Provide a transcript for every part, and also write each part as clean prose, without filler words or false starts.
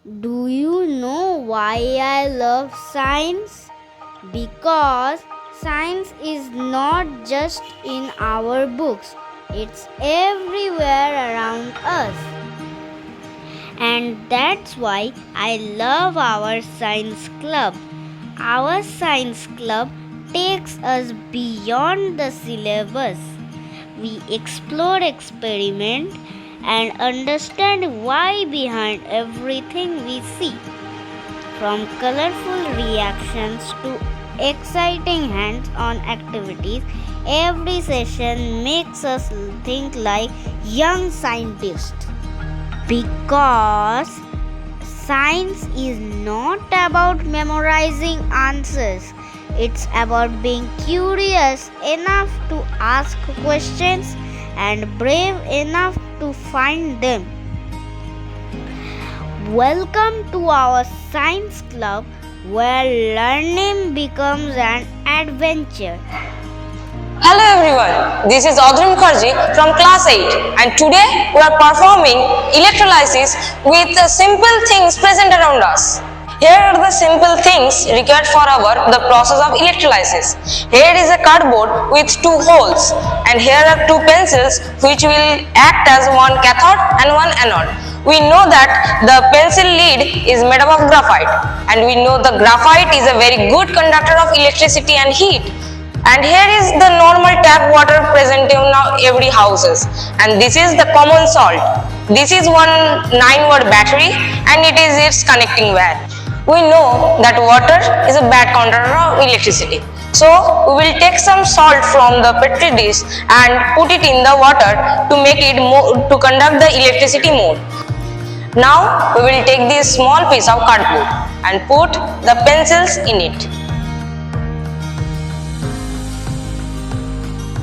Do you know why I love science? Because science is not just in our books, it's everywhere around us. And that's why I love our science club. Our science club takes us beyond the syllabus. We explore experiment and understand why behind everything we see. From colorful reactions to exciting hands-on activities, every session makes us think like young scientists. Because science is not about memorizing answers. It's about being curious enough to ask questions and brave enough to find them. Welcome to our science club where learning becomes an adventure. Hello everyone, this is Audrey Mukherjee from class 8 and today we are performing electrolysis with the simple things present around us. Here are the simple things required for the process of electrolysis. Here is a cardboard with two holes and here are two pencils which will act as one cathode and one anode. We know that the pencil lead is made up of graphite and we know the graphite is a very good conductor of electricity and heat. And here is the normal tap water present in every houses, and this is the common salt. This is one 9-watt battery and it is its connecting wire. We know that water is a bad conductor of electricity. So we will take some salt from the petri dish and put it in the water to make it to conduct the electricity more. Now we will take this small piece of cardboard and put the pencils in it.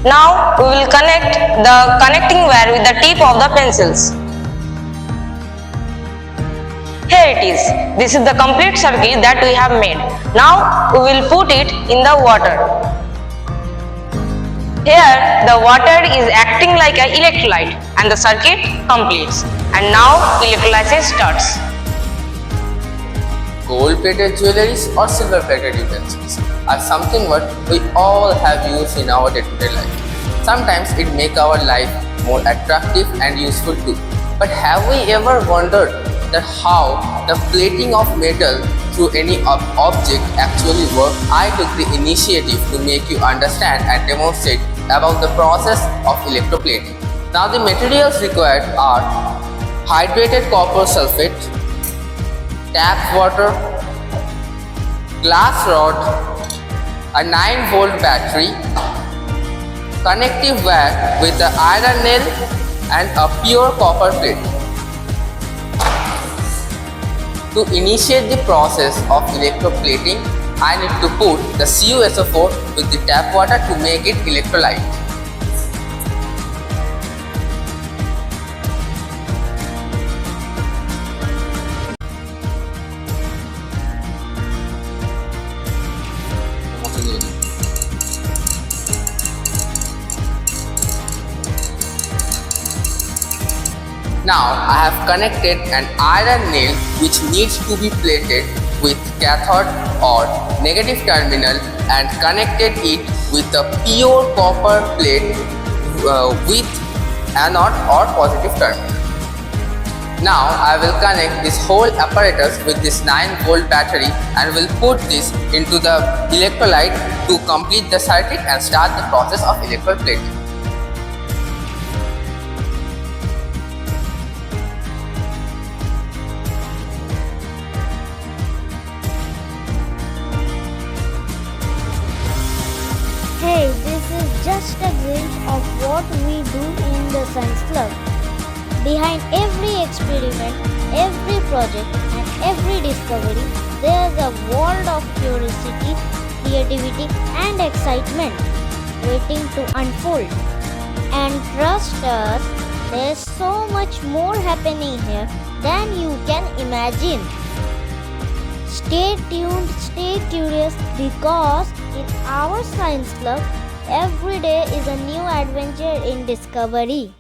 Now we will connect the connecting wire with the tip of the pencils. Here it is. This is the complete circuit that we have made. Now we will put it in the water. Here the water is acting like an electrolyte and the circuit completes. And now electrolysis starts. Gold-plated jewelries or silver-plated utensils are something what we all have used in our day-to-day life. Sometimes it makes our life more attractive and useful too. But have we ever wondered that how the plating of metal through any object actually works? I took the initiative to make you understand and demonstrate about the process of electroplating. Now the materials required are hydrated copper sulfate, tap water, glass rod, a 9-volt battery, connective wire with the iron nail and a pure copper plate. To initiate the process of electroplating, I need to put the CuSO4 with the tap water to make it electrolyte. Now I have connected an iron nail which needs to be plated with cathode or negative terminal and connected it with a pure copper plate with anode or positive terminal. Now I will connect this whole apparatus with this 9-volt battery and will put this into the electrolyte to complete the circuit and start the process of electroplating. Hey, this is just a glimpse of what we do in the Science Club. Behind every experiment, every project, and every discovery, there's a world of curiosity, creativity, and excitement waiting to unfold. And trust us, there's so much more happening here than you can imagine. Stay tuned, stay curious, because in our Science Club, every day is a new adventure in discovery.